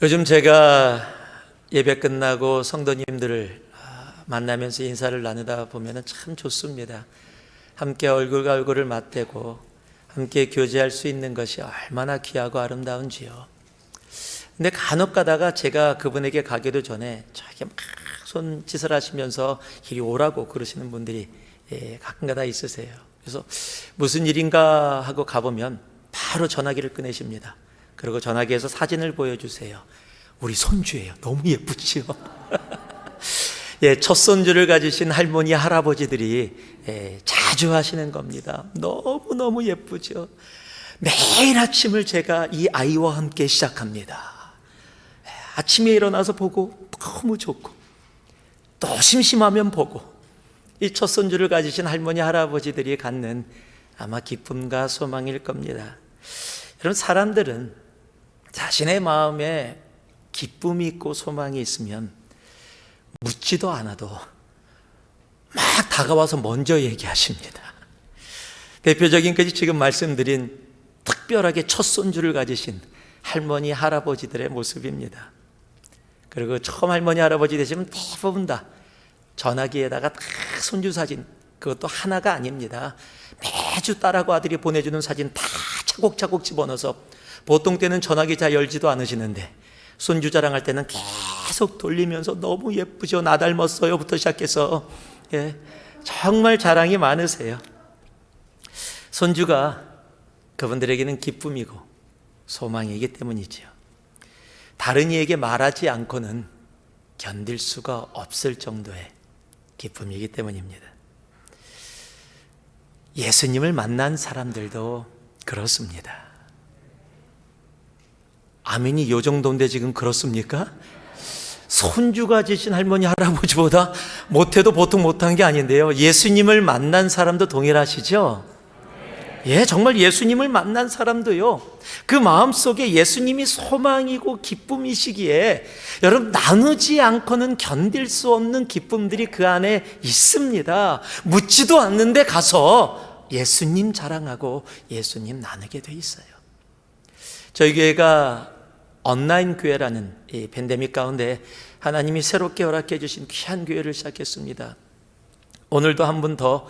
요즘 제가 예배 끝나고 성도님들을 만나면서 인사를 나누다 보면 참 좋습니다. 함께 얼굴과 얼굴을 맞대고 함께 교제할 수 있는 것이 얼마나 귀하고 아름다운지요. 근데 간혹 가다가 제가 그분에게 가기도 전에 저에게 막 손짓을 하시면서 이리 오라고 그러시는 분들이 가끔가다 있으세요. 그래서 무슨 일인가 하고 가보면 바로 전화기를 꺼내십니다. 그리고 전화기에서 사진을 보여주세요. 우리 손주예요. 너무 예쁘지요? 첫 손주를 가지신 할머니, 할아버지들이 자주 하시는 겁니다. 너무너무 예쁘죠? 매일 아침을 제가 이 아이와 함께 시작합니다. 아침에 일어나서 보고 너무 좋고, 또 심심하면 보고, 이 첫 손주를 가지신 할머니, 할아버지들이 갖는 아마 기쁨과 소망일 겁니다. 여러분, 사람들은 자신의 마음에 기쁨이 있고 소망이 있으면 묻지도 않아도 막 다가와서 먼저 얘기하십니다. 대표적인 것이 지금 말씀드린 특별하게 첫 손주를 가지신 할머니, 할아버지들의 모습입니다. 그리고 처음 할머니, 할아버지 되시면 대부분 다 전화기에다가 다 손주 사진, 그것도 하나가 아닙니다. 매주 딸하고 아들이 보내주는 사진 다 차곡차곡 집어넣어서, 보통 때는 전화기 잘 열지도 않으시는데 손주 자랑할 때는 계속 돌리면서 너무 예쁘죠, 나 닮았어요 부터 시작해서 정말 자랑이 많으세요. 손주가 그분들에게는 기쁨이고 소망이기 때문이지요. 다른 이에게 말하지 않고는 견딜 수가 없을 정도의 기쁨이기 때문입니다. 예수님을 만난 사람들도 그렇습니다. 아멘이 요 정도인데 지금 그렇습니까? 손주가 지신 할머니, 할아버지보다 못해도 보통 못한 게 아닌데요, 예수님을 만난 사람도 동일하시죠? 정말 예수님을 만난 사람도요, 그 마음속에 예수님이 소망이고 기쁨이시기에 여러분, 나누지 않고는 견딜 수 없는 기쁨들이 그 안에 있습니다. 묻지도 않는데 가서 예수님 자랑하고 예수님 나누게 돼 있어요. 저희 교회가 온라인 교회라는 이 팬데믹 가운데 하나님이 새롭게 허락해 주신 귀한 교회를 시작했습니다. 오늘도 한 분 더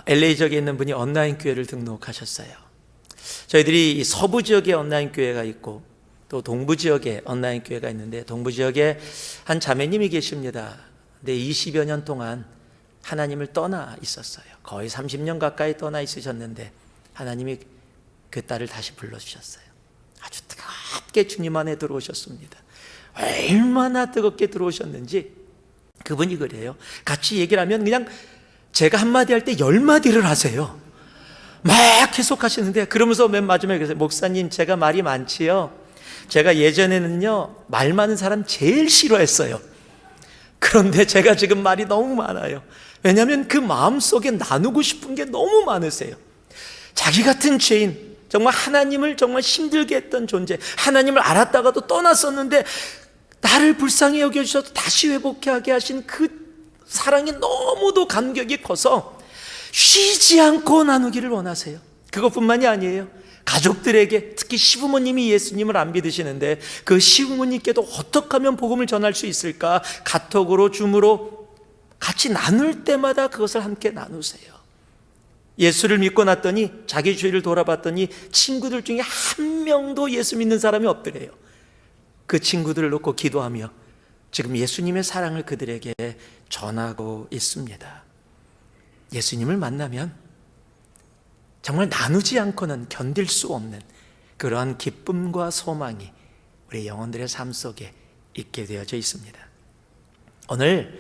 LA 지역에 있는 분이 온라인 교회를 등록하셨어요. 저희들이 서부 지역에 온라인 교회가 있고 또 동부 지역에 온라인 교회가 있는데, 동부 지역에 한 자매님이 계십니다. 근데 20여 년 동안 하나님을 떠나 있었어요. 거의 30년 가까이 떠나 있으셨는데 하나님이 그 딸을 다시 불러주셨어요. 아주 뜨겁게 주님 안에 들어오셨습니다. 얼마나 뜨겁게 들어오셨는지 그분이 그래요. 같이 얘기를 하면 그냥 제가 한마디 할 때 10마디를 하세요. 막 계속 하시는데, 그러면서 맨 마지막에 그래서, 목사님 제가 말이 많지요? 제가 예전에는요 말 많은 사람 제일 싫어했어요. 그런데 제가 지금 말이 너무 많아요. 왜냐하면 그 마음속에 나누고 싶은 게 너무 많으세요. 자기 같은 죄인, 정말 하나님을 정말 힘들게 했던 존재, 하나님을 알았다가도 떠났었는데 나를 불쌍히 여겨주셔서 다시 회복하게 하신 그 사랑이 너무도 감격이 커서 쉬지 않고 나누기를 원하세요. 그것뿐만이 아니에요. 가족들에게, 특히 시부모님이 예수님을 안 믿으시는데 그 시부모님께도 어떻게 하면 복음을 전할 수 있을까, 카톡으로, 줌으로 같이 나눌 때마다 그것을 함께 나누세요. 예수를 믿고 났더니 자기 주위를 돌아봤더니 친구들 중에 한 명도 예수 믿는 사람이 없더래요. 그 친구들을 놓고 기도하며 지금 예수님의 사랑을 그들에게 전하고 있습니다. 예수님을 만나면 정말 나누지 않고는 견딜 수 없는 그러한 기쁨과 소망이 우리 영혼들의 삶 속에 있게 되어져 있습니다. 오늘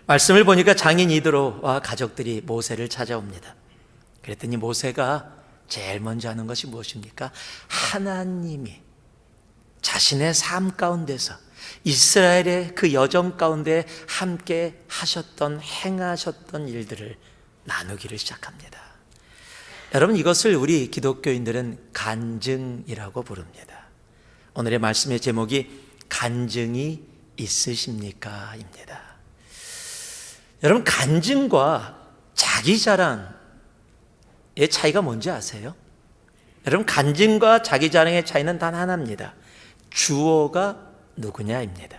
말씀을 보니까 장인 이드로와 가족들이 모세를 찾아옵니다. 그랬더니 모세가 제일 먼저 하는 것이 무엇입니까? 하나님이 자신의 삶 가운데서 이스라엘의 그 여정 가운데 함께 하셨던, 행하셨던 일들을 나누기를 시작합니다. 여러분, 이것을 우리 기독교인들은 간증이라고 부릅니다. 오늘의 말씀의 제목이 간증이 있으십니까? 입니다. 여러분, 간증과 자기 자랑의 차이가 뭔지 아세요? 여러분, 간증과 자기 자랑의 차이는 단 하나입니다. 주어가 누구냐입니다.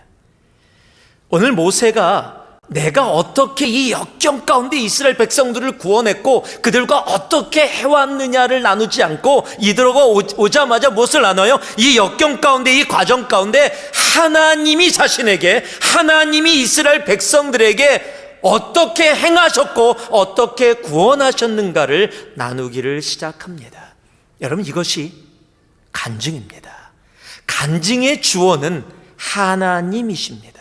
오늘 모세가 내가 어떻게 이 역경 가운데 이스라엘 백성들을 구원했고 그들과 어떻게 해왔느냐를 나누지 않고 이들과 오자마자 무엇을 나눠요? 이 역경 가운데, 이 과정 가운데 하나님이 자신에게, 하나님이 이스라엘 백성들에게 어떻게 행하셨고 어떻게 구원하셨는가를 나누기를 시작합니다. 여러분, 이것이 간증입니다. 간증의 주어는 하나님이십니다.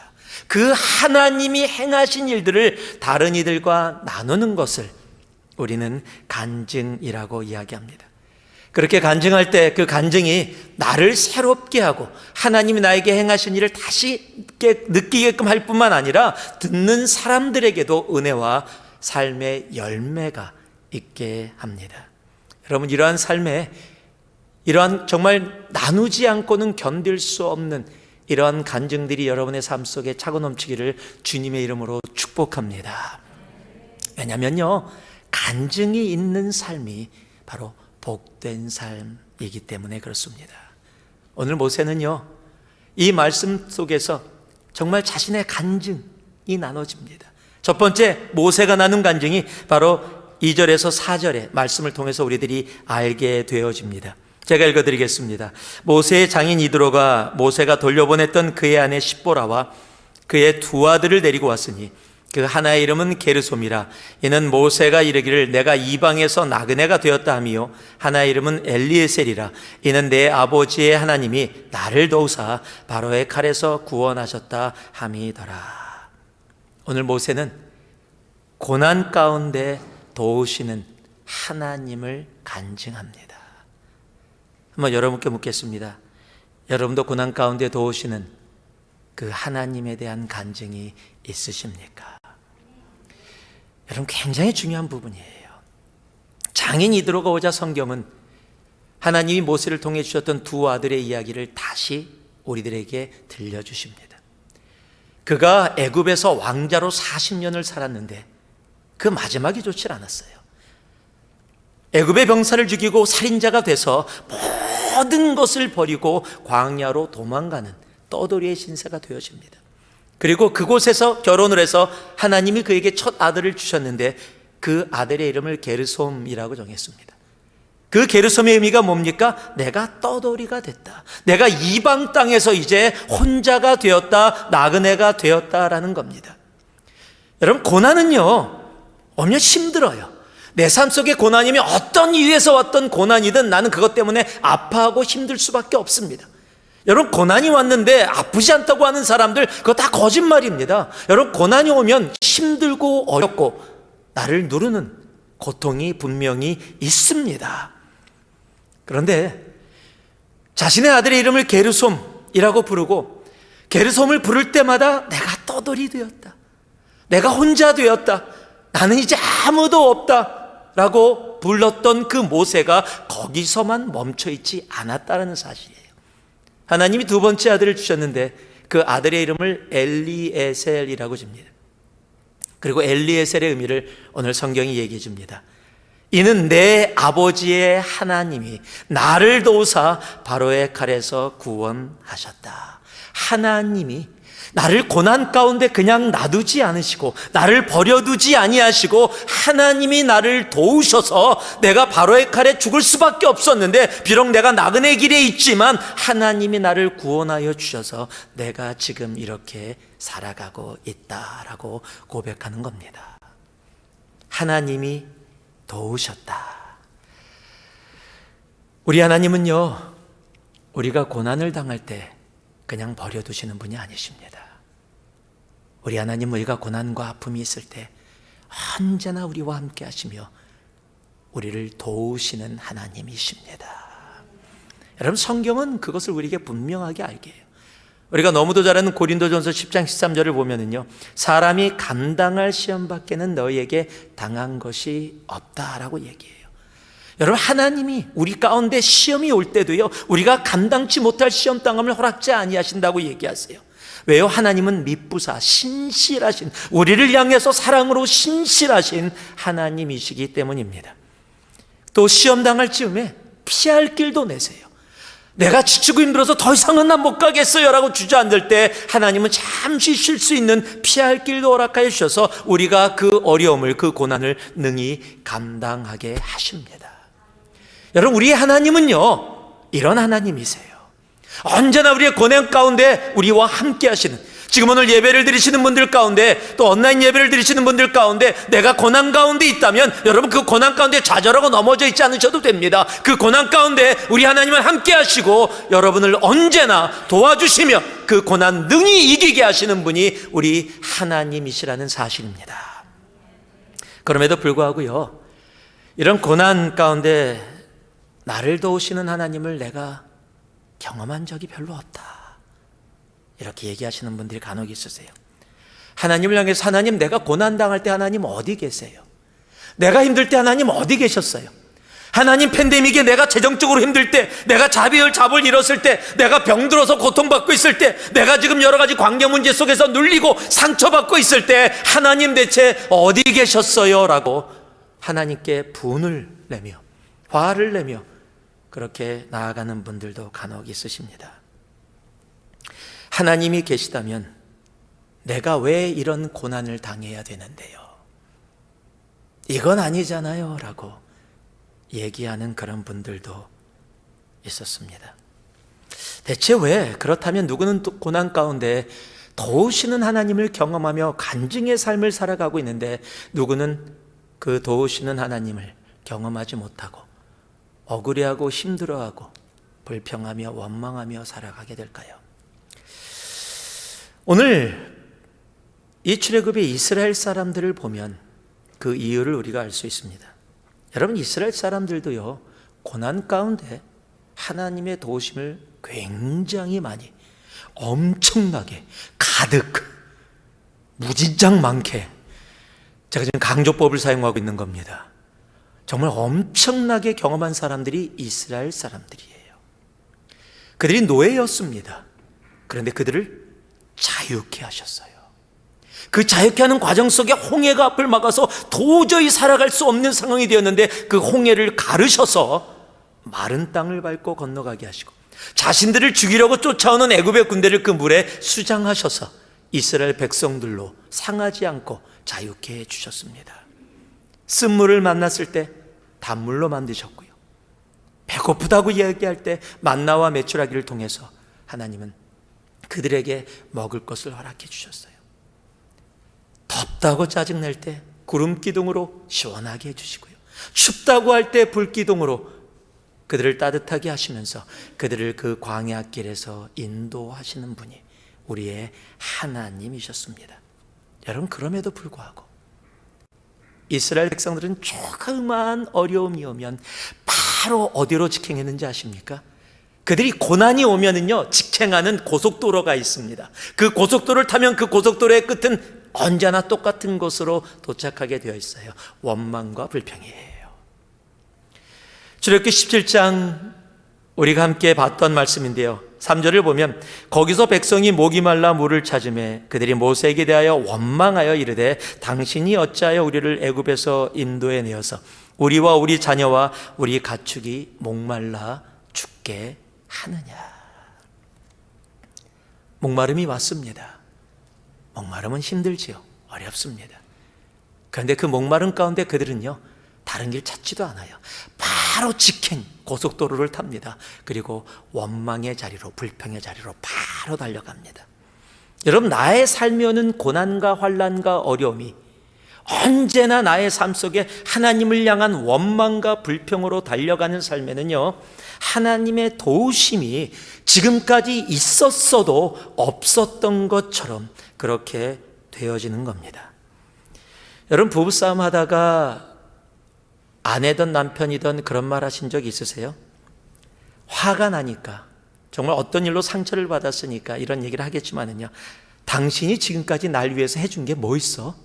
그 하나님이 행하신 일들을 다른 이들과 나누는 것을 우리는 간증이라고 이야기합니다. 그렇게 간증할 때 그 간증이 나를 새롭게 하고 하나님이 나에게 행하신 일을 다시 느끼게끔 할 뿐만 아니라 듣는 사람들에게도 은혜와 삶의 열매가 있게 합니다. 여러분, 이러한 삶에, 이러한 정말 나누지 않고는 견딜 수 없는 이러한 간증들이 여러분의 삶 속에 차고 넘치기를 주님의 이름으로 축복합니다. 왜냐면요, 간증이 있는 삶이 바로 복된 삶이기 때문에 그렇습니다. 오늘 모세는요, 이 말씀 속에서 정말 자신의 간증이 나눠집니다. 첫 번째, 모세가 나눈 간증이 바로 2절에서 4절의 말씀을 통해서 우리들이 알게 되어집니다. 제가 읽어드리겠습니다. 모세의 장인 이드로가 모세가 돌려보냈던 그의 아내 십보라와 그의 두 아들을 데리고 왔으니 그 하나의 이름은 게르솜이라. 이는 모세가 이르기를 내가 이방에서 나그네가 되었다 하며 하나의 이름은 엘리에셀이라. 이는 내 아버지의 하나님이 나를 도우사 바로의 칼에서 구원하셨다 함이더라. 오늘 모세는 고난 가운데 도우시는 하나님을 간증합니다. 한번 여러분께 묻겠습니다. 여러분도 고난 가운데 도우시는 그 하나님에 대한 간증이 있으십니까? 여러분, 굉장히 중요한 부분이에요. 장인 이드로가 오자 성경은 하나님이 모세를 통해 주셨던 두 아들의 이야기를 다시 우리들에게 들려주십니다. 그가 애굽에서 왕자로 40년을 살았는데 그 마지막이 좋지 않았어요. 애굽의 병사를 죽이고 살인자가 돼서 모든 것을 버리고 광야로 도망가는 떠돌이의 신세가 되어집니다. 그리고 그곳에서 결혼을 해서 하나님이 그에게 첫 아들을 주셨는데 그 아들의 이름을 게르솜이라고 정했습니다. 그 게르솜의 의미가 뭡니까? 내가 떠돌이가 됐다. 내가 이방 땅에서 이제 혼자가 되었다, 나그네가 되었다라는 겁니다. 여러분, 고난은요, 오면 힘들어요. 내 삶 속에 고난이면 어떤 이유에서 왔던 고난이든 나는 그것 때문에 아파하고 힘들 수밖에 없습니다. 여러분, 고난이 왔는데 아프지 않다고 하는 사람들, 그거 다 거짓말입니다. 여러분, 고난이 오면 힘들고 어렵고 나를 누르는 고통이 분명히 있습니다. 그런데 자신의 아들의 이름을 게르솜이라고 부르고 게르솜을 부를 때마다 내가 떠돌이 되었다, 내가 혼자 되었다, 나는 이제 아무도 없다 라고 불렀던 그 모세가 거기서만 멈춰있지 않았다는 사실이에요. 하나님이 두 번째 아들을 주셨는데 그 아들의 이름을 엘리에셀이라고 집니다. 그리고 엘리에셀의 의미를 오늘 성경이 얘기해 줍니다. 이는 내 아버지의 하나님이 나를 도우사 바로의 칼에서 구원하셨다. 하나님이 나를 고난 가운데 그냥 놔두지 않으시고 나를 버려두지 아니하시고 하나님이 나를 도우셔서 내가 바로의 칼에 죽을 수밖에 없었는데 비록 내가 나그네 길에 있지만 하나님이 나를 구원하여 주셔서 내가 지금 이렇게 살아가고 있다라고 고백하는 겁니다. 하나님이 도우셨다. 우리 하나님은요, 우리가 고난을 당할 때 그냥 버려두시는 분이 아니십니다. 우리 하나님은 우리가 고난과 아픔이 있을 때 언제나 우리와 함께 하시며 우리를 도우시는 하나님이십니다. 여러분, 성경은 그것을 우리에게 분명하게 알게 해요. 우리가 너무도 잘 아는 고린도전서 10장 13절을 보면은요, 사람이 감당할 시험 밖에는 너희에게 당한 것이 없다라고 얘기해요. 여러분, 하나님이 우리 가운데 시험이 올 때도요, 우리가 감당치 못할 시험 당함을 허락지 아니하신다고 얘기하세요. 왜요? 하나님은 미쁘사 신실하신, 우리를 향해서 사랑으로 신실하신 하나님이시기 때문입니다. 또 시험 당할 즈음에 피할 길도 내세요. 내가 지치고 힘들어서 더 이상은 난 못 가겠어요 라고 주저앉을 때 하나님은 잠시 쉴 수 있는 피할 길도 허락하여 주셔서 우리가 그 어려움을, 그 고난을 능히 감당하게 하십니다. 여러분, 우리의 하나님은요, 이런 하나님이세요. 언제나 우리의 고난 가운데 우리와 함께 하시는, 지금 오늘 예배를 드리시는 분들 가운데, 또 온라인 예배를 드리시는 분들 가운데 내가 고난 가운데 있다면 여러분, 그 고난 가운데 좌절하고 넘어져 있지 않으셔도 됩니다. 그 고난 가운데 우리 하나님은 함께 하시고 여러분을 언제나 도와주시며 그 고난 능히 이기게 하시는 분이 우리 하나님이시라는 사실입니다. 그럼에도 불구하고요, 이런 고난 가운데 나를 도우시는 하나님을 내가 경험한 적이 별로 없다, 이렇게 얘기하시는 분들이 간혹 있으세요. 하나님을 향해서, 하나님, 내가 고난당할 때 하나님 어디 계세요? 내가 힘들 때 하나님 어디 계셨어요? 하나님, 팬데믹에 내가 재정적으로 힘들 때, 내가 잡을 잃었을 때, 내가 병들어서 고통받고 있을 때, 내가 지금 여러 가지 관계 문제 속에서 눌리고 상처받고 있을 때 하나님 대체 어디 계셨어요? 라고 하나님께 분을 내며 화를 내며 그렇게 나아가는 분들도 간혹 있으십니다. 하나님이 계시다면 내가 왜 이런 고난을 당해야 되는데요? 이건 아니잖아요 라고 얘기하는 그런 분들도 있었습니다. 대체 왜? 그렇다면 누구는 또 고난 가운데 도우시는 하나님을 경험하며 간증의 삶을 살아가고 있는데, 누구는 그 도우시는 하나님을 경험하지 못하고 억울해하고 힘들어하고 불평하며 원망하며 살아가게 될까요? 오늘 이 출애굽의 이스라엘 사람들을 보면 그 이유를 우리가 알 수 있습니다. 여러분, 이스라엘 사람들도요, 고난 가운데 하나님의 도우심을 굉장히 많이, 엄청나게, 가득, 무진장 많게, 제가 지금 강조법을 사용하고 있는 겁니다. 정말 엄청나게 경험한 사람들이 이스라엘 사람들이에요. 그들이 노예였습니다. 그런데 그들을 자유케 하셨어요. 그 자유케 하는 과정 속에 홍해가 앞을 막아서 도저히 살아갈 수 없는 상황이 되었는데, 그 홍해를 가르셔서 마른 땅을 밟고 건너가게 하시고, 자신들을 죽이려고 쫓아오는 애굽의 군대를 그 물에 수장하셔서 이스라엘 백성들로 상하지 않고 자유케 해주셨습니다. 쓴물을 만났을 때 단물로 만드셨고요, 배고프다고 이야기할 때 만나와 메추라기를 통해서 하나님은 그들에게 먹을 것을 허락해 주셨어요. 덥다고 짜증낼 때 구름 기둥으로 시원하게 해주시고요, 춥다고 할 때 불 기둥으로 그들을 따뜻하게 하시면서 그들을 그 광야길에서 인도하시는 분이 우리의 하나님이셨습니다. 여러분, 그럼에도 불구하고 이스라엘 백성들은 조그만 어려움이 오면 바로 어디로 직행했는지 아십니까? 그들이 고난이 오면은요, 직행하는 고속도로가 있습니다. 그 고속도로를 타면 그 고속도로의 끝은 언제나 똑같은 곳으로 도착하게 되어 있어요. 원망과 불평이에요. 출애굽기 17장 우리가 함께 봤던 말씀인데요, 3절을 보면 거기서 백성이 목이 말라 물을 찾으매 그들이 모세에게 대하여 원망하여 이르되 당신이 어찌하여 우리를 애굽에서 인도해 내어서 우리와 우리 자녀와 우리 가축이 목말라 죽게 하느냐. 목마름이 왔습니다. 목마름은 힘들지요. 어렵습니다. 그런데 그 목마름 가운데 그들은요, 다른 길 찾지도 않아요. 바로 직행 고속도로를 탑니다. 그리고 원망의 자리로, 불평의 자리로 바로 달려갑니다. 여러분, 나의 삶이 오는 고난과 환난과 어려움이 언제나 나의 삶 속에 하나님을 향한 원망과 불평으로 달려가는 삶에는요, 하나님의 도우심이 지금까지 있었어도 없었던 것처럼 그렇게 되어지는 겁니다. 여러분, 부부싸움 하다가 아내든 남편이든 그런 말 하신 적 있으세요? 화가 나니까, 정말 어떤 일로 상처를 받았으니까 이런 얘기를 하겠지만은요, 당신이 지금까지 날 위해서 해준 게 뭐 있어?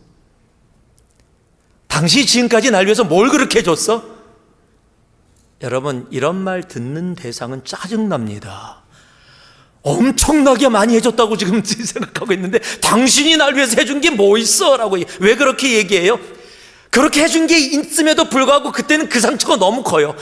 당신이 지금까지 날 위해서 뭘 그렇게 해줬어? 여러분, 이런 말 듣는 대상은 짜증납니다. 엄청나게 많이 해줬다고 지금 생각하고 있는데, 당신이 날 위해서 해준 게 뭐 있어? 라고. 왜 그렇게 얘기해요? 그렇게 해준 게 있음에도 불구하고 그때는 그 상처가 너무 커요.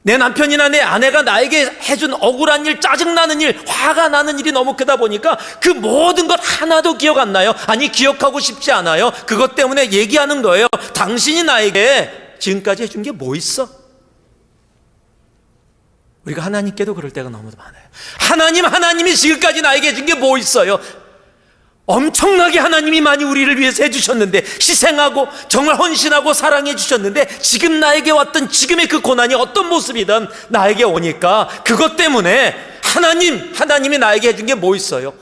내 남편이나 내 아내가 나에게 해준 억울한 일, 짜증나는 일, 화가 나는 일이 너무 크다 보니까 그 모든 것 하나도 기억 안 나요. 아니, 기억하고 싶지 않아요. 그것 때문에 얘기하는 거예요. 당신이 나에게 지금까지 해준 게 뭐 있어? 우리가 하나님께도 그럴 때가 너무 많아요. 하나님이 지금까지 나에게 해준 게 뭐 있어요? 엄청나게 하나님이 많이 우리를 위해서 해주셨는데, 희생하고 정말 헌신하고 사랑해 주셨는데, 지금 나에게 왔던 지금의 그 고난이 어떤 모습이든 나에게 오니까 그것 때문에 하나님이 나에게 해준 게 뭐 있어요?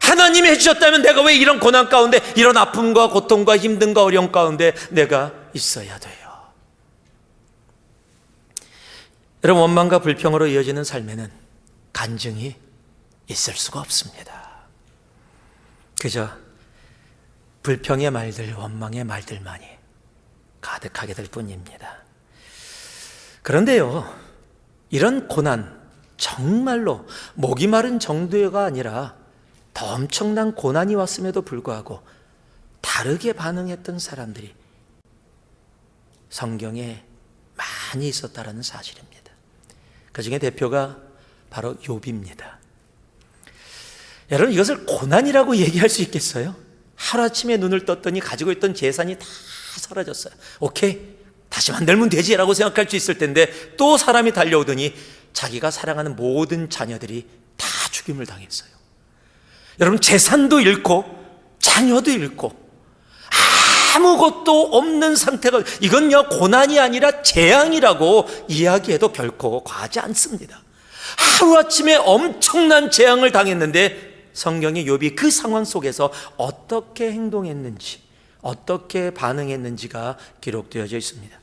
하나님이 해주셨다면 내가 왜 이런 고난 가운데, 이런 아픔과 고통과 힘듦과 어려움 가운데 내가 있어야 돼요? 여러분, 원망과 불평으로 이어지는 삶에는 간증이 있을 수가 없습니다. 그저 불평의 말들, 원망의 말들만이 가득하게 될 뿐입니다. 그런데요, 이런 고난, 정말로 목이 마른 정도가 아니라 더 엄청난 고난이 왔음에도 불구하고 다르게 반응했던 사람들이 성경에 많이 있었다는 사실입니다. 그 중에 대표가 바로 욥입니다. 여러분, 이것을 고난이라고 얘기할 수 있겠어요? 하루아침에 눈을 떴더니 가지고 있던 재산이 다 사라졌어요. 오케이, 다시 만들면 되지라고 생각할 수 있을 텐데, 또 사람이 달려오더니 자기가 사랑하는 모든 자녀들이 다 죽임을 당했어요. 여러분, 재산도 잃고 자녀도 잃고 아무것도 없는 상태가, 이건요 고난이 아니라 재앙이라고 이야기해도 결코 과하지 않습니다. 하루아침에 엄청난 재앙을 당했는데 성경의 욥이 그 상황 속에서 어떻게 행동했는지, 어떻게 반응했는지가 기록되어져 있습니다.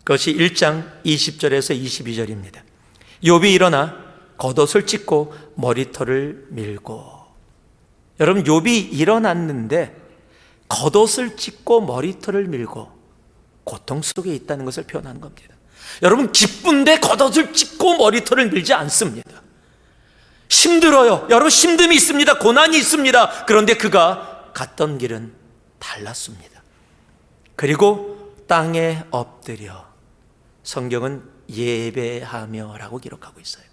그것이 1장 20절에서 22절입니다. 욥이 일어나 겉옷을 찢고 머리털을 밀고. 여러분, 욥이 일어났는데 겉옷을 찢고 머리털을 밀고 고통 속에 있다는 것을 표현하는 겁니다. 여러분, 기쁜데 겉옷을 찢고 머리털을 밀지 않습니다. 힘들어요. 여러분, 힘듦이 있습니다. 고난이 있습니다. 그런데 그가 갔던 길은 달랐습니다. 그리고 땅에 엎드려, 성경은 예배하며라고 기록하고 있어요.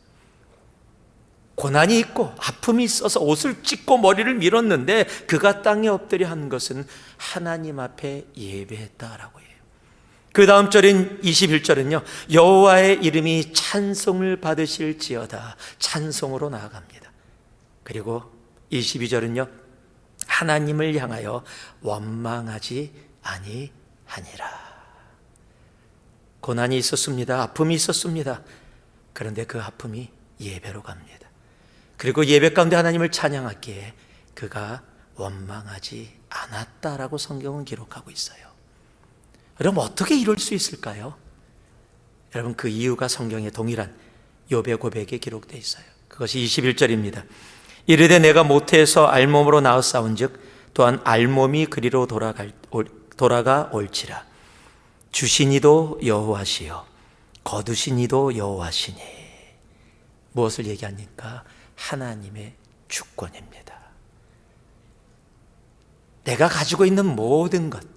고난이 있고 아픔이 있어서 옷을 찢고 머리를 밀었는데 그가 땅에 엎드려 한 것은 하나님 앞에 예배했다라고 해요. 그 다음 절인 21절은요, 여호와의 이름이 찬송을 받으실지어다, 찬송으로 나아갑니다. 그리고 22절은요, 하나님을 향하여 원망하지 아니하니라. 고난이 있었습니다. 아픔이 있었습니다. 그런데 그 아픔이 예배로 갑니다. 그리고 예배 가운데 하나님을 찬양하기에 그가 원망하지 않았다라고 성경은 기록하고 있어요. 여러분, 어떻게 이럴 수 있을까요? 여러분, 그 이유가 성경에 동일한 욥의 고백에 기록되어 있어요. 그것이 21절입니다. 이르되 내가 모태에서 알몸으로 나왔사온즉 또한 알몸이 그리로 돌아가 올지라. 주시니도 여호와시요 거두시니도 여호와시니. 무엇을 얘기합니까? 하나님의 주권입니다. 내가 가지고 있는 모든 것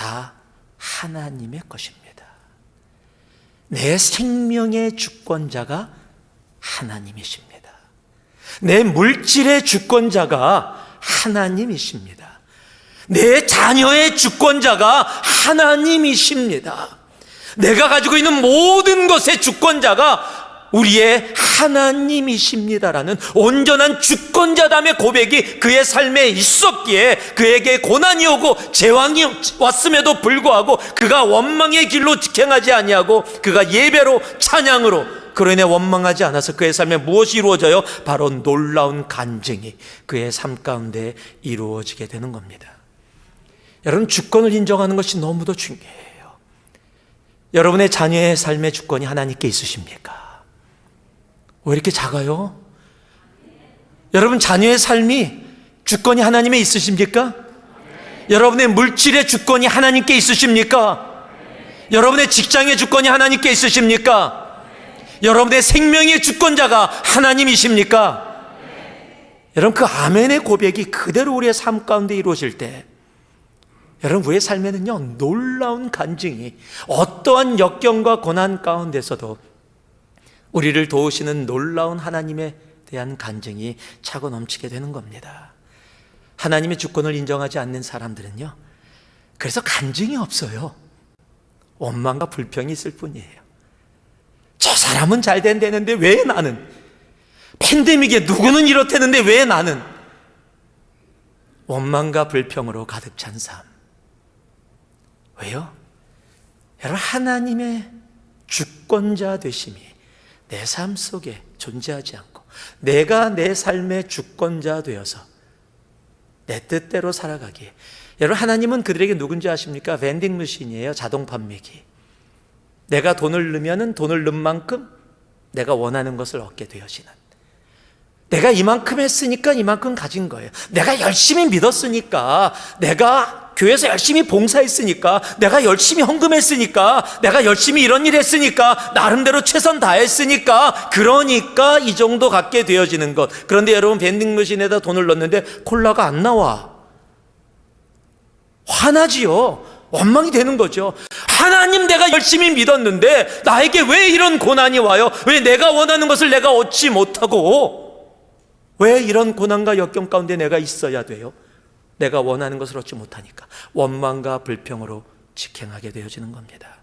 다 하나님의 것입니다. 내 생명의 주권자가 하나님이십니다. 내 물질의 주권자가 하나님이십니다. 내 자녀의 주권자가 하나님이십니다. 내가 가지고 있는 모든 것의 주권자가 우리의 하나님이십니다라는 온전한 주권자담의 고백이 그의 삶에 있었기에 그에게 고난이 오고 재앙이 왔음에도 불구하고 그가 원망의 길로 직행하지 아니하고 그가 예배로, 찬양으로, 그로 인해 원망하지 않아서 그의 삶에 무엇이 이루어져요? 바로 놀라운 간증이 그의 삶 가운데 이루어지게 되는 겁니다. 여러분, 주권을 인정하는 것이 너무도 중요해요. 여러분의 자녀의 삶의 주권이 하나님께 있으십니까? 왜 이렇게 작아요? 여러분, 자녀의 삶이 주권이 하나님에 있으십니까? 여러분의 물질의 주권이 하나님께 있으십니까? 여러분의 직장의 주권이 하나님께 있으십니까? 여러분의 생명의 주권자가 하나님이십니까? 여러분, 그 아멘의 고백이 그대로 우리의 삶 가운데 이루어질 때 여러분, 우리의 삶에는요, 놀라운 간증이, 어떠한 역경과 고난 가운데서도 우리를 도우시는 놀라운 하나님에 대한 간증이 차고 넘치게 되는 겁니다. 하나님의 주권을 인정하지 않는 사람들은요, 그래서 간증이 없어요. 원망과 불평이 있을 뿐이에요. 저 사람은 잘 된다는데 왜 나는? 팬데믹에 누구는 이렇다는데 왜 나는? 원망과 불평으로 가득 찬 삶. 왜요? 여러분, 하나님의 주권자 되심이 내 삶 속에 존재하지 않고 내가 내 삶의 주권자 되어서 내 뜻대로 살아가기에, 여러분, 하나님은 그들에게 누군지 아십니까? vending 머신이에요. 자동 판매기. 내가 돈을 넣으면 돈을 넣은 만큼 내가 원하는 것을 얻게 되어지는, 내가 이만큼 했으니까 이만큼 가진 거예요. 내가 열심히 믿었으니까, 내가 교회에서 열심히 봉사했으니까, 내가 열심히 헌금했으니까, 내가 열심히 이런 일 했으니까, 나름대로 최선 다했으니까, 그러니까 이 정도 갖게 되어지는 것. 그런데 여러분, vending머신에다 돈을 넣는데 콜라가 안 나와. 화나지요. 원망이 되는 거죠. 하나님, 내가 열심히 믿었는데 나에게 왜 이런 고난이 와요? 왜 내가 원하는 것을 내가 얻지 못하고, 왜 이런 고난과 역경 가운데 내가 있어야 돼요? 내가 원하는 것을 얻지 못하니까 원망과 불평으로 직행하게 되어지는 겁니다.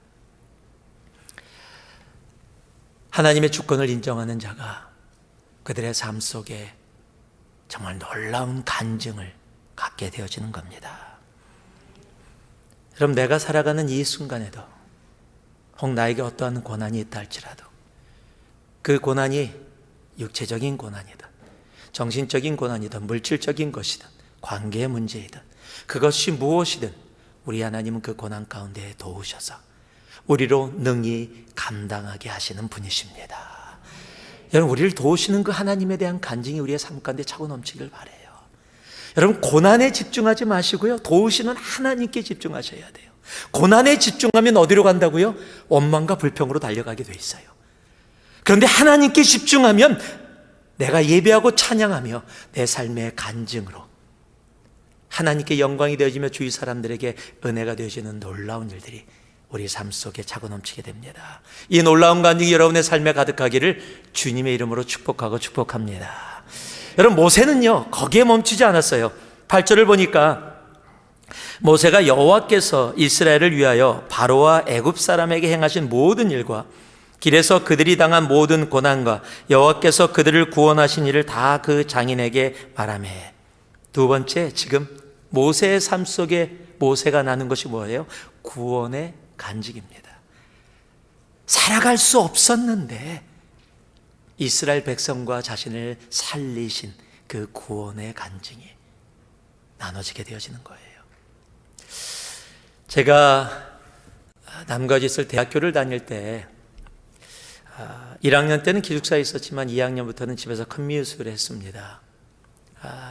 하나님의 주권을 인정하는 자가 그들의 삶 속에 정말 놀라운 간증을 갖게 되어지는 겁니다. 여러분, 내가 살아가는 이 순간에도 혹 나에게 어떠한 고난이 있다 할지라도, 그 고난이 육체적인 고난이든 정신적인 고난이든 물질적인 것이든 관계의 문제이든 그것이 무엇이든 우리 하나님은 그 고난 가운데 도우셔서 우리로 능히 감당하게 하시는 분이십니다. 여러분, 우리를 도우시는 그 하나님에 대한 간증이 우리의 삶 가운데 차고 넘치길 바라요. 여러분, 고난에 집중하지 마시고요, 도우시는 하나님께 집중하셔야 돼요. 고난에 집중하면 어디로 간다고요? 원망과 불평으로 달려가게 돼 있어요. 그런데 하나님께 집중하면 내가 예배하고 찬양하며 내 삶의 간증으로 하나님께 영광이 되어지며 주위 사람들에게 은혜가 되어지는 놀라운 일들이 우리 삶 속에 차고 넘치게 됩니다. 이 놀라운 간증이 여러분의 삶에 가득하기를 주님의 이름으로 축복합니다. 여러분, 모세는요, 거기에 멈추지 않았어요. 8절을 보니까 모세가 여호와께서 이스라엘을 위하여 바로와 애굽 사람에게 행하신 모든 일과 길에서 그들이 당한 모든 고난과 여호와께서 그들을 구원하신 일을 다 그 장인에게 말하며. 두 번째, 지금 모세의 삶 속에 모세가 나는 것이 뭐예요? 구원의 간증입니다. 살아갈 수 없었는데 이스라엘 백성과 자신을 살리신 그 구원의 간증이 나눠지게 되어지는 거예요. 제가 남가주 있을 대학교를 다닐 때 1학년 때는 기숙사에 있었지만 2학년부터는 집에서 커뮤트를 했습니다.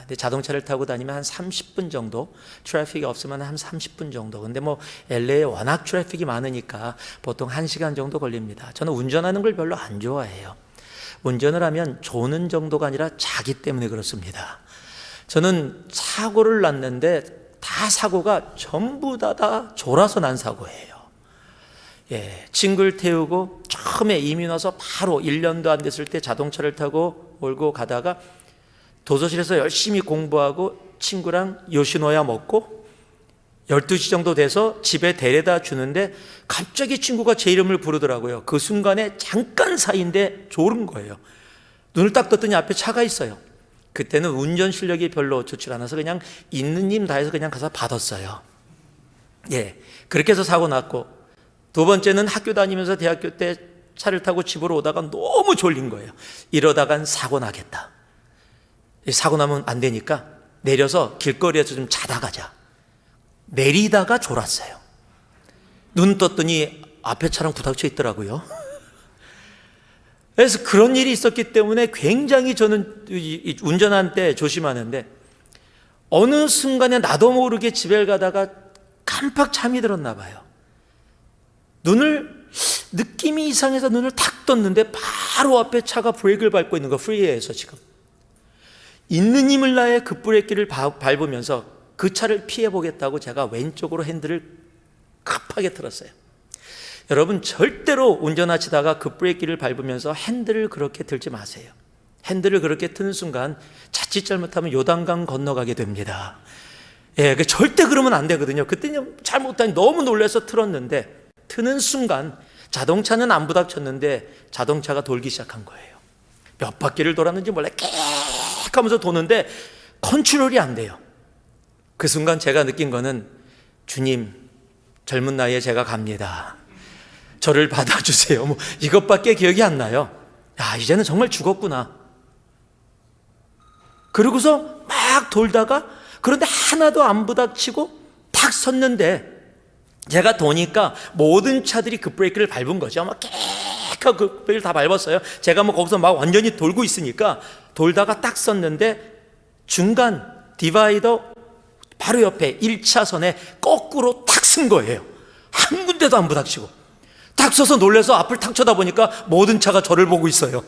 근데 자동차를 타고 다니면 한 30분 정도, 트래픽이 없으면 한 30분 정도. 근데 뭐 LA에 워낙 트래픽이 많으니까 보통 1시간 정도 걸립니다. 저는 운전하는 걸 별로 안 좋아해요. 운전을 하면 조는 정도가 아니라 자기 때문에 그렇습니다. 저는 사고를 났는데 다 사고가 전부 다 졸아서 난 사고예요. 친구를 태우고 처음에 이민 와서 바로 1년도 안 됐을 때 자동차를 타고 몰고 가다가 도서실에서 열심히 공부하고 친구랑 요시노야 먹고 12시 정도 돼서 집에 데려다 주는데 갑자기 친구가 제 이름을 부르더라고요. 그 순간에 잠깐 사이인데 졸은 거예요. 눈을 딱 떴더니 앞에 차가 있어요. 그때는 운전 실력이 별로 좋지 않아서 그냥 있는 힘 다해서 그냥 가서 받았어요. 그렇게 해서 사고 났고, 두 번째는 학교 다니면서 대학교 때 차를 타고 집으로 오다가 너무 졸린 거예요. 이러다간 사고 나겠다. 사고 나면 안 되니까 내려서 길거리에서 좀 자다 가자. 내리다가 졸았어요. 눈 떴더니 앞에 차랑 부닥쳐 있더라고요. 그래서 그런 일이 있었기 때문에 굉장히 저는 운전할 때 조심하는데, 어느 순간에 나도 모르게 집에 가다가 깜빡 잠이 들었나 봐요. 느낌이 이상해서 눈을 탁 떴는데 바로 앞에 차가 브레이크를 밟고 있는 거, 프리웨이에서 지금. 있는 힘을 다해 급브레이크를 밟으면서 그 차를 피해 보겠다고 제가 왼쪽으로 핸들을 급하게 틀었어요. 여러분, 절대로 운전하시다가 급브레이크를 밟으면서 핸들을 그렇게 들지 마세요. 핸들을 그렇게 트는 순간 자칫 잘못하면 요단강 건너가게 됩니다. 예, 절대 그러면 안 되거든요. 그때는 잘못하니 너무 놀라서 틀었는데, 트는 순간 자동차는 안 부닥쳤는데 자동차가 돌기 시작한 거예요. 몇 바퀴를 돌았는지 몰라 깨 하면서 도는데 컨트롤이 안 돼요. 그 순간 제가 느낀 거는, 주님, 젊은 나이에 제가 갑니다. 저를 받아주세요. 뭐 이것밖에 기억이 안 나요. 야, 이제는 정말 죽었구나. 그러고서 막 돌다가, 그런데 하나도 안 부닥치고 탁 섰는데, 제가 도니까 모든 차들이 급브레이크를 밟은 거죠. 막 깨끗하게 급브레이크를 다 밟았어요. 제가 뭐 거기서 막 완전히 돌고 있으니까 돌다가 딱 섰는데, 중간 디바이더 바로 옆에 1차선에 거꾸로 탁 쓴 거예요. 한 군데도 안 부닥치고. 탁 서서 놀라서 앞을 탁 쳐다보니까 모든 차가 저를 보고 있어요.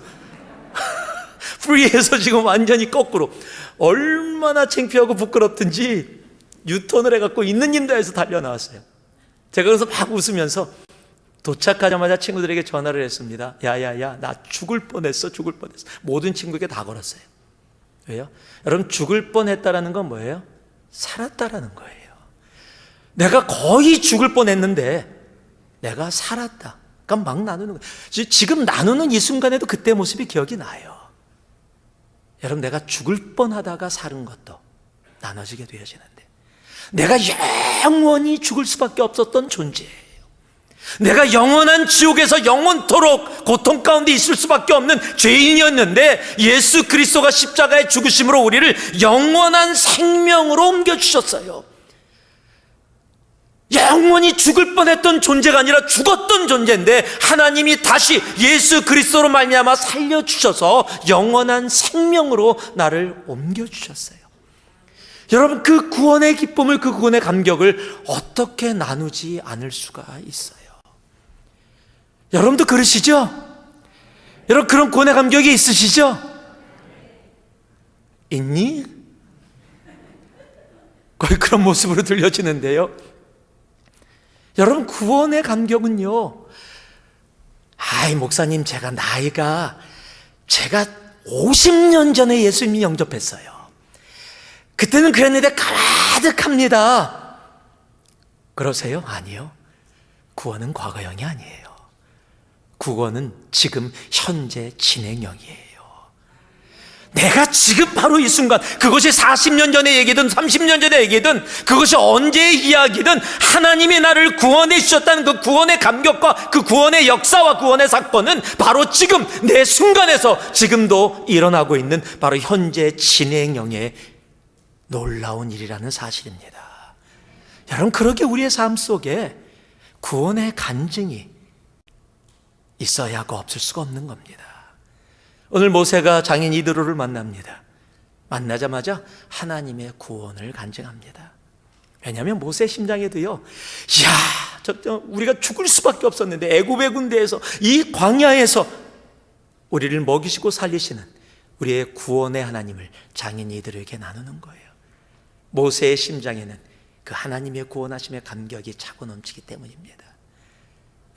프리에서 지금 완전히 거꾸로. 얼마나 창피하고 부끄럽든지 유턴을 해갖고 있는 힘다해서 달려나왔어요. 제가 그래서 막 웃으면서 도착하자마자 친구들에게 전화를 했습니다. 야야야, 나 죽을 뻔했어. 모든 친구에게 다 걸었어요. 왜요? 여러분, 죽을 뻔했다라는 건 뭐예요? 살았다라는 거예요. 내가 거의 죽을 뻔했는데 내가 살았다. 그러니까 막 나누는 거예요. 지금 나누는 이 순간에도 그때 모습이 기억이 나요. 여러분, 내가 죽을 뻔하다가 사는 것도 나눠지게 되어지는데, 내가 영원히 죽을 수밖에 없었던 존재예요. 내가 영원한 지옥에서 영원토록 고통 가운데 있을 수밖에 없는 죄인이었는데, 예수 그리스도가 십자가의 죽으심으로 우리를 영원한 생명으로 옮겨주셨어요. 영원히 죽을 뻔했던 존재가 아니라 죽었던 존재인데, 하나님이 다시 예수 그리스도로 말미암아 살려주셔서 영원한 생명으로 나를 옮겨주셨어요. 여러분, 그 구원의 기쁨을, 그 구원의 감격을 어떻게 나누지 않을 수가 있어요? 여러분도 그러시죠? 여러분, 그런 구원의 감격이 있으시죠? 있니? 거의 그런 모습으로 들려지는데요. 여러분, 구원의 감격은요, 아이 목사님, 제가 50년 전에 예수님이 영접했어요. 그때는 그랬는데 가득합니다. 그러세요? 아니요. 구원은 과거형이 아니에요. 구원은 지금 현재 진행형이에요. 내가 지금 바로 이 순간, 그것이 40년 전의 얘기든 30년 전의 얘기든, 그것이 언제의 이야기든, 하나님이 나를 구원해 주셨다는 그 구원의 감격과 그 구원의 역사와 구원의 사건은 바로 지금 내 순간에서 지금도 일어나고 있는 바로 현재 진행형의 놀라운 일이라는 사실입니다. 여러분, 그러게 우리의 삶 속에 구원의 간증이 있어야 하고 없을 수가 없는 겁니다. 오늘 모세가 장인 이드로를 만납니다. 만나자마자 하나님의 구원을 간증합니다. 왜냐하면 모세 심장에도요, 우리가 죽을 수밖에 없었는데 애굽의 군대에서, 이 광야에서 우리를 먹이시고 살리시는 우리의 구원의 하나님을 장인 이드로에게 나누는 거예요. 모세의 심장에는 그 하나님의 구원하심의 감격이 차고 넘치기 때문입니다.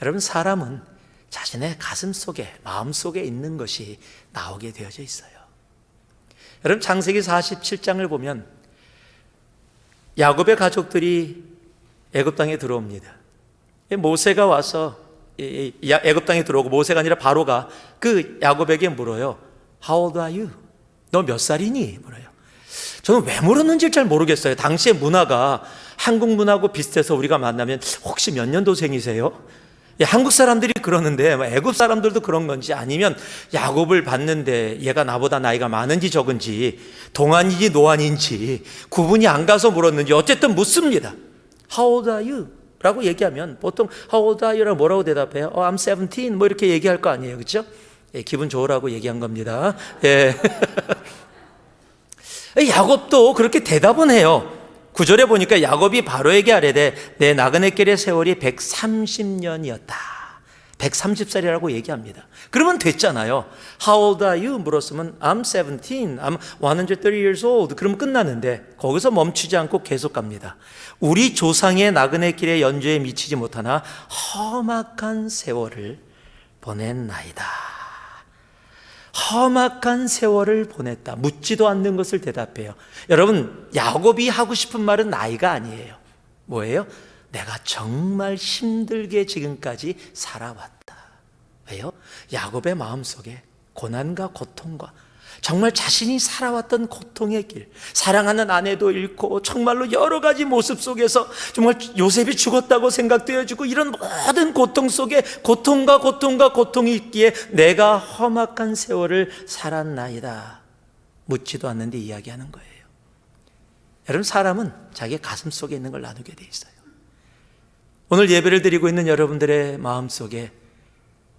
여러분, 사람은 자신의 가슴 속에, 마음 속에 있는 것이 나오게 되어져 있어요. 여러분, 창세기 47장을 보면 야곱의 가족들이 애굽 땅에 들어옵니다. 모세가 와서 애굽 땅에 들어오고, 모세가 아니라 바로가 그 야곱에게 물어요. How old are you? 너 몇 살이니? 물어요. 저는 왜 물었는지 잘 모르겠어요. 당시의 문화가 한국 문화하고 비슷해서 우리가 만나면 혹시 몇 년도생이세요? 한국 사람들이 그러는데 애굽 사람들도 그런 건지, 아니면 야곱을 봤는데 얘가 나보다 나이가 많은지 적은지, 동안인지 노안인지 구분이 안 가서 물었는지 어쨌든 묻습니다. How old are you? 라고 얘기하면 보통 How old are you? 라고 뭐라고 대답해요? I'm 17 뭐 이렇게 얘기할 거 아니에요, 그렇죠? 예, 기분 좋으라고 얘기한 겁니다. 예. 야곱도 그렇게 대답은 해요. 9절에 보니까 야곱이 바로에게 아뢰되 내 나그네길의 세월이 130년이었다. 130살이라고 얘기합니다. 그러면 됐잖아요. How old are you? 물었으면 I'm 17, I'm 130 years old. 그러면 끝나는데 거기서 멈추지 않고 계속 갑니다. 우리 조상의 나그네 길의 연주에 미치지 못하나 험악한 세월을 보냈나이다. 험악한 세월을 보냈다. 묻지도 않는 것을 대답해요. 여러분, 야곱이 하고 싶은 말은 나이가 아니에요. 뭐예요? 내가 정말 힘들게 지금까지 살아왔다. 왜요? 야곱의 마음속에 고난과 고통과 정말 자신이 살아왔던 고통의 길, 사랑하는 아내도 잃고 정말로 여러 가지 모습 속에서 정말 요셉이 죽었다고 생각되어지고 이런 모든 고통 속에 고통이 있기에 내가 험악한 세월을 살았나이다. 묻지도 않는데 이야기하는 거예요. 여러분, 사람은 자기 가슴 속에 있는 걸 나누게 돼 있어요. 오늘 예배를 드리고 있는 여러분들의 마음속에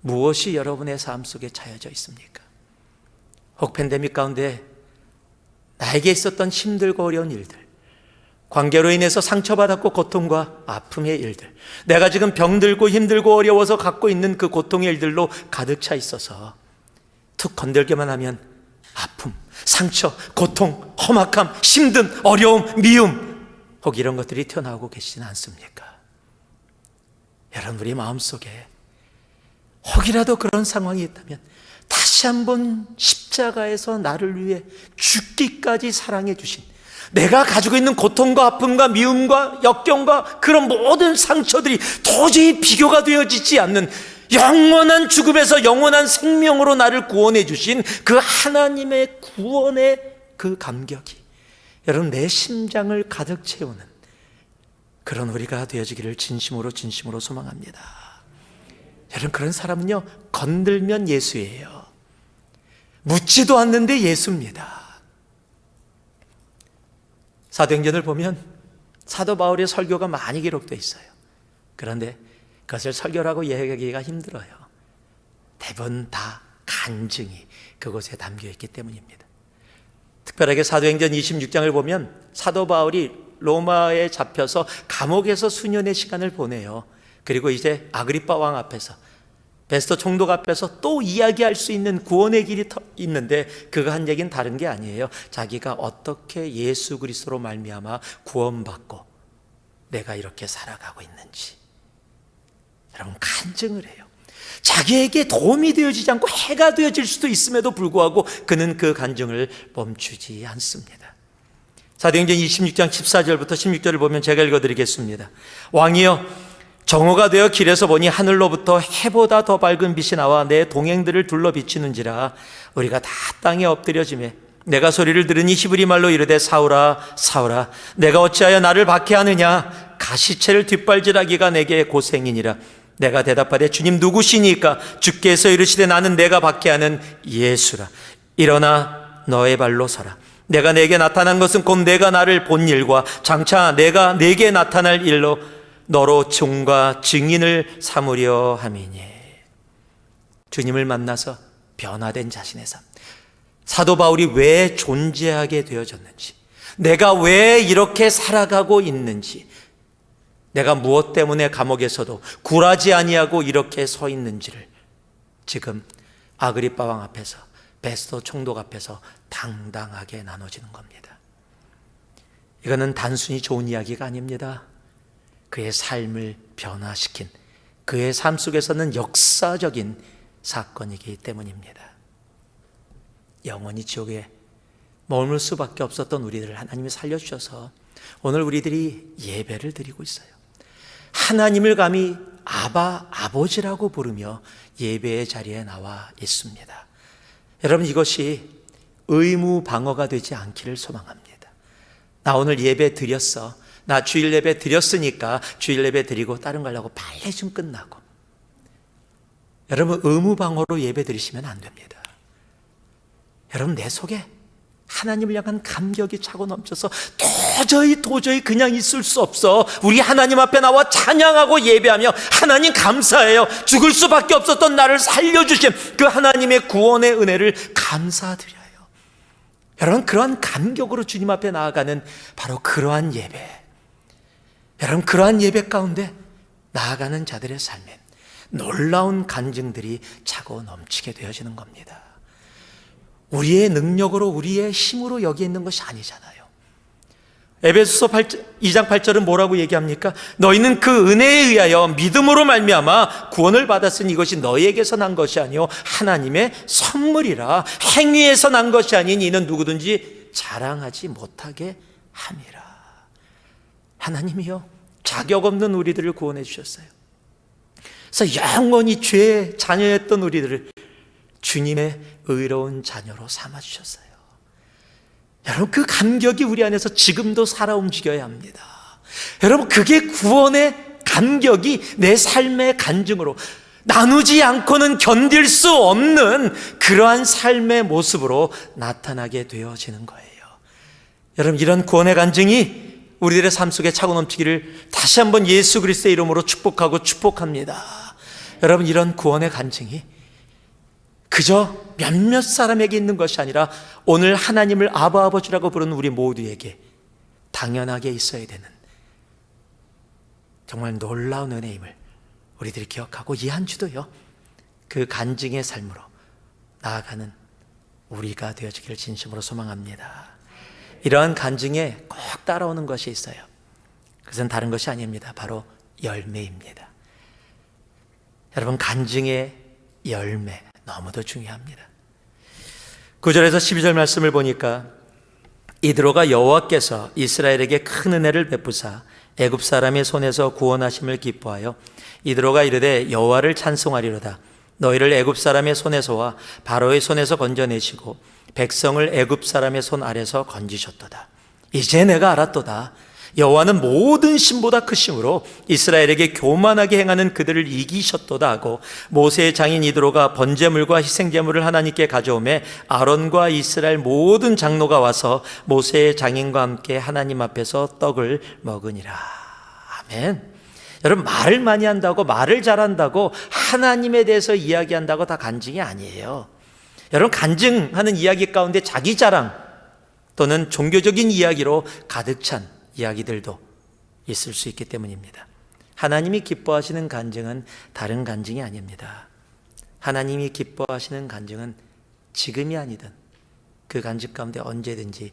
무엇이 여러분의 삶 속에 차여져 있습니까? 혹 팬데믹 가운데 나에게 있었던 힘들고 어려운 일들, 관계로 인해서 상처받았고 고통과 아픔의 일들, 내가 지금 병들고 힘들고 어려워서 갖고 있는 그 고통의 일들로 가득 차 있어서 툭 건들기만 하면 아픔, 상처, 고통, 험악함, 힘든, 어려움, 미움, 혹 이런 것들이 튀어나오고 계시지는 않습니까? 여러분, 우리 마음속에 혹이라도 그런 상황이 있다면 다시 한번 십자가에서 나를 위해 죽기까지 사랑해 주신, 내가 가지고 있는 고통과 아픔과 미움과 역경과 그런 모든 상처들이 도저히 비교가 되어지지 않는 영원한 죽음에서 영원한 생명으로 나를 구원해 주신 그 하나님의 구원의 그 감격이 여러분 내 심장을 가득 채우는 그런 우리가 되어지기를 진심으로 소망합니다. 여러분, 그런 사람은요, 건들면 예수예요. 묻지도 않는데 예수입니다. 사도행전을 보면 사도 바울의 설교가 많이 기록되어 있어요. 그런데 그것을 설교라고 이야기하기가 힘들어요. 대부분 다 간증이 그곳에 담겨 있기 때문입니다. 특별하게 사도행전 26장을 보면 사도 바울이 로마에 잡혀서 감옥에서 수년의 시간을 보내요. 그리고 이제 아그리빠 왕 앞에서, 베스토 총독 앞에서 또 이야기할 수 있는 구원의 길이 있는데 그가 한 얘기는 다른 게 아니에요. 자기가 어떻게 예수 그리스도로 말미암아 구원받고 내가 이렇게 살아가고 있는지 여러분 간증을 해요. 자기에게 도움이 되어지지 않고 해가 되어질 수도 있음에도 불구하고 그는 그 간증을 멈추지 않습니다. 사도행전 26장 14절부터 16절을 보면 제가 읽어드리겠습니다. 왕이여, 정오가 되어 길에서 보니 하늘로부터 해보다 더 밝은 빛이 나와 내 동행들을 둘러 비치는지라. 우리가 다 땅에 엎드려지매 내가 소리를 들으니 히브리 말로 이르되 사울아 사울아 내가 어찌하여 나를 박해하느냐. 가시체를 뒷발질하기가 내게 고생이니라. 내가 대답하되 주님 누구시니까. 주께서 이르시되 나는 내가 박해하는 예수라. 일어나 너의 발로 서라. 내가 내게 나타난 것은 곧 내가 나를 본 일과 장차 내가 내게 나타날 일로 너로 종과 증인을 삼으려 함이니. 주님을 만나서 변화된 자신의 삶, 사도 바울이 왜 존재하게 되어졌는지, 내가 왜 이렇게 살아가고 있는지, 내가 무엇 때문에 감옥에서도 굴하지 아니하고 이렇게 서 있는지를 지금 아그리빠 왕 앞에서, 베스토 총독 앞에서 당당하게 나눠지는 겁니다. 이거는 단순히 좋은 이야기가 아닙니다. 그의 삶을 변화시킨, 그의 삶 속에서는 역사적인 사건이기 때문입니다. 영원히 지옥에 머물 수밖에 없었던 우리들을 하나님이 살려주셔서 오늘 우리들이 예배를 드리고 있어요. 하나님을 감히 아바, 아버지라고 부르며 예배의 자리에 나와 있습니다. 여러분, 이것이 의무 방어가 되지 않기를 소망합니다. 나 오늘 예배 드렸어, 나 주일 예배 드렸으니까 주일 예배 드리고 다른 거 하려고 빨리 좀 끝나고, 여러분 의무 방어로 예배 드리시면 안 됩니다. 여러분, 내 속에 하나님을 향한 감격이 차고 넘쳐서 도저히 그냥 있을 수 없어. 우리 하나님 앞에 나와 찬양하고 예배하며 하나님 감사해요. 죽을 수밖에 없었던 나를 살려주신 그 하나님의 구원의 은혜를 감사드려요. 여러분, 그러한 감격으로 주님 앞에 나아가는 바로 그러한 예배, 여러분 그러한 예배 가운데 나아가는 자들의 삶에 놀라운 간증들이 차고 넘치게 되어지는 겁니다. 우리의 능력으로, 우리의 힘으로 여기 있는 것이 아니잖아요. 에베소서 2장 8절은 뭐라고 얘기합니까? 너희는 그 은혜에 의하여 믿음으로 말미암아 구원을 받았으니 이것이 너희에게서 난 것이 아니요 하나님의 선물이라. 행위에서 난 것이 아닌 이는 누구든지 자랑하지 못하게 함이라. 하나님이요, 자격 없는 우리들을 구원해 주셨어요. 그래서 영원히 죄의 자녀였던 우리들을 주님의 의로운 자녀로 삼아주셨어요. 여러분, 그 감격이 우리 안에서 지금도 살아 움직여야 합니다. 여러분, 그게 구원의 감격이 내 삶의 간증으로, 나누지 않고는 견딜 수 없는 그러한 삶의 모습으로 나타나게 되어지는 거예요. 여러분, 이런 구원의 간증이 우리들의 삶 속에 차고 넘치기를 다시 한번 예수 그리스도의 이름으로 축복하고 축복합니다. 여러분, 이런 구원의 간증이 그저 몇몇 사람에게 있는 것이 아니라 오늘 하나님을 아바 아버지라고 부르는 우리 모두에게 당연하게 있어야 되는 정말 놀라운 은혜임을 우리들이 기억하고, 이 한 주도요, 그 간증의 삶으로 나아가는 우리가 되어지기를 진심으로 소망합니다. 이러한 간증에 꼭 따라오는 것이 있어요. 그것은 다른 것이 아닙니다. 바로 열매입니다. 여러분, 간증의 열매 너무도 중요합니다. 9절에서 12절 말씀을 보니까 이드로가 여호와께서 이스라엘에게 큰 은혜를 베푸사 애굽 사람의 손에서 구원하심을 기뻐하여 이드로가 이르되 여호와를 찬송하리로다. 너희를 애굽 사람의 손에서와 바로의 손에서 건져내시고 백성을 애굽 사람의 손 아래서 건지셨도다. 이제 내가 알았도다. 여호와는 모든 신보다 크심으로 이스라엘에게 교만하게 행하는 그들을 이기셨도다 하고, 모세의 장인 이드로가 번제물과 희생제물을 하나님께 가져오매 아론과 이스라엘 모든 장로가 와서 모세의 장인과 함께 하나님 앞에서 떡을 먹으니라. 아멘. 여러분, 말을 많이 한다고, 말을 잘한다고 하나님에 대해서 이야기한다고 다 간증이 아니에요. 여러분, 간증하는 이야기 가운데 자기 자랑 또는 종교적인 이야기로 가득 찬 이야기들도 있을 수 있기 때문입니다. 하나님이 기뻐하시는 간증은 다른 간증이 아닙니다. 하나님이 기뻐하시는 간증은 지금이 아니든 그 간증 가운데 언제든지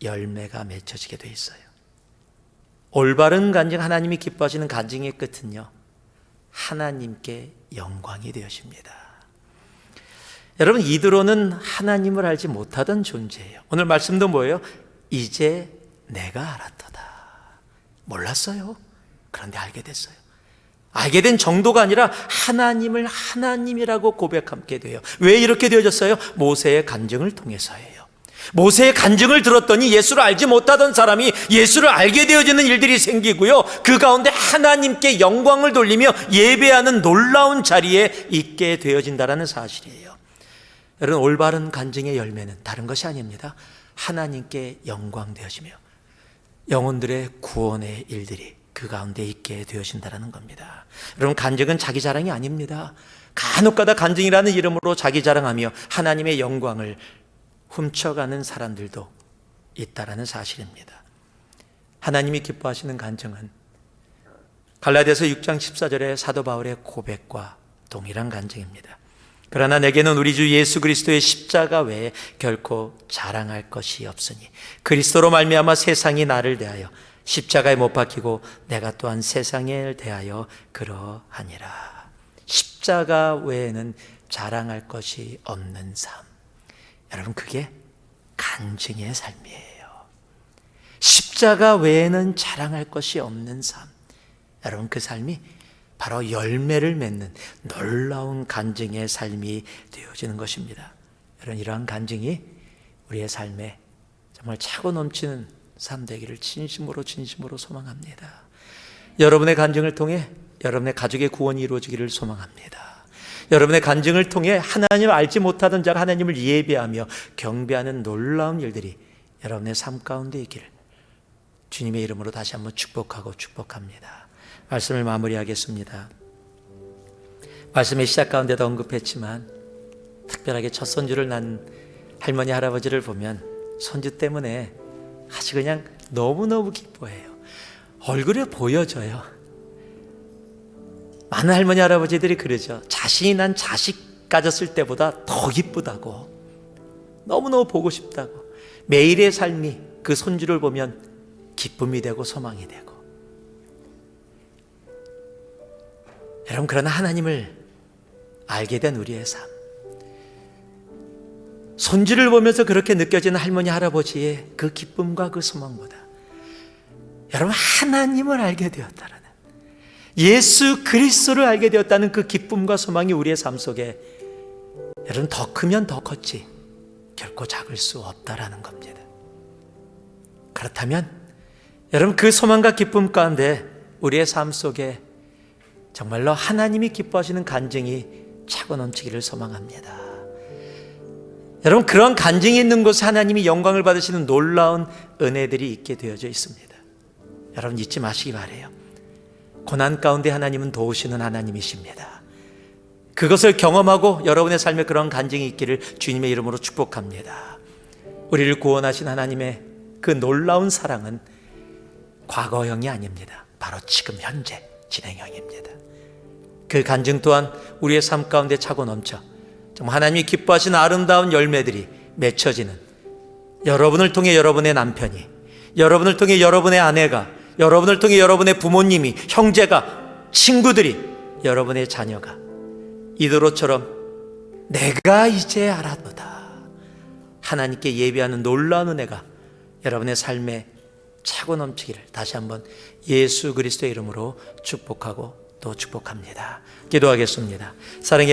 열매가 맺혀지게 돼 있어요. 올바른 간증, 하나님이 기뻐하시는 간증의 끝은요, 하나님께 영광이 되어집니다. 여러분, 이드로는 하나님을 알지 못하던 존재예요. 오늘 말씀도 뭐예요? 이제 내가 알았도다. 몰랐어요. 그런데 알게 됐어요. 알게 된 정도가 아니라 하나님을 하나님이라고 고백하게 돼요. 왜 이렇게 되어졌어요? 모세의 간증을 통해서예요. 모세의 간증을 들었더니 예수를 알지 못하던 사람이 예수를 알게 되어지는 일들이 생기고요, 그 가운데 하나님께 영광을 돌리며 예배하는 놀라운 자리에 있게 되어진다는 사실이에요. 여러분, 올바른 간증의 열매는 다른 것이 아닙니다. 하나님께 영광 되어지며 영혼들의 구원의 일들이 그 가운데 있게 되어진다는 겁니다. 여러분, 간증은 자기 자랑이 아닙니다. 간혹가다 간증이라는 이름으로 자기 자랑하며 하나님의 영광을 훔쳐가는 사람들도 있다라는 사실입니다. 하나님이 기뻐하시는 간증은 갈라디아서 6장 14절의 사도 바울의 고백과 동일한 간증입니다. 그러나 내게는 우리 주 예수 그리스도의 십자가 외에 결코 자랑할 것이 없으니 그리스도로 말미암아 세상이 나를 대하여 십자가에 못 박히고 내가 또한 세상을 대하여 그러하니라. 십자가 외에는 자랑할 것이 없는 삶, 여러분, 그게 간증의 삶이에요. 십자가 외에는 자랑할 것이 없는 삶, 여러분, 그 삶이 바로 열매를 맺는 놀라운 간증의 삶이 되어지는 것입니다. 여러분, 이러한 간증이 우리의 삶에 정말 차고 넘치는 삶 되기를 진심으로 소망합니다. 여러분의 간증을 통해 여러분의 가족의 구원이 이루어지기를 소망합니다. 여러분의 간증을 통해 하나님을 알지 못하던 자가 하나님을 예배하며 경배하는 놀라운 일들이 여러분의 삶 가운데 있기를 주님의 이름으로 다시 한번 축복하고 축복합니다. 말씀을 마무리하겠습니다. 말씀의 시작 가운데도 언급했지만 특별하게 첫 손주를 낳은 할머니 할아버지를 보면 손주 때문에 아주 그냥 너무너무 기뻐해요. 얼굴에 보여져요. 많은 할머니 할아버지들이 그러죠. 자신이 난 자식 가졌을 때보다 더 기쁘다고, 너무너무 보고 싶다고, 매일의 삶이 그 손주를 보면 기쁨이 되고 소망이 되고. 여러분, 그러나 하나님을 알게 된 우리의 삶, 손주를 보면서 그렇게 느껴지는 할머니 할아버지의 그 기쁨과 그 소망보다 여러분, 하나님을 알게 되었다라는, 예수 그리스도를 알게 되었다는 그 기쁨과 소망이 우리의 삶 속에 여러분 더 크면 더 컸지 결코 작을 수 없다라는 겁니다. 그렇다면 여러분, 그 소망과 기쁨 가운데 우리의 삶 속에 정말로 하나님이 기뻐하시는 간증이 차고 넘치기를 소망합니다. 여러분, 그런 간증이 있는 곳에 하나님이 영광을 받으시는 놀라운 은혜들이 있게 되어져 있습니다. 여러분, 잊지 마시기 바라요. 고난 가운데 하나님은 도우시는 하나님이십니다. 그것을 경험하고 여러분의 삶에 그런 간증이 있기를 주님의 이름으로 축복합니다. 우리를 구원하신 하나님의 그 놀라운 사랑은 과거형이 아닙니다. 바로 지금 현재 진행형입니다. 그 간증 또한 우리의 삶 가운데 차고 넘쳐 정말 하나님이 기뻐하시는 아름다운 열매들이 맺혀지는, 여러분을 통해 여러분의 남편이, 여러분을 통해 여러분의 아내가, 여러분을 통해 여러분의 부모님이, 형제가, 친구들이, 여러분의 자녀가 이도로처럼 내가 이제 알았도다, 하나님께 예배하는 놀라운 은혜가 여러분의 삶에 차고 넘치기를 다시 한번 예수 그리스도의 이름으로 축복하고 또 축복합니다. 기도하겠습니다. 사랑의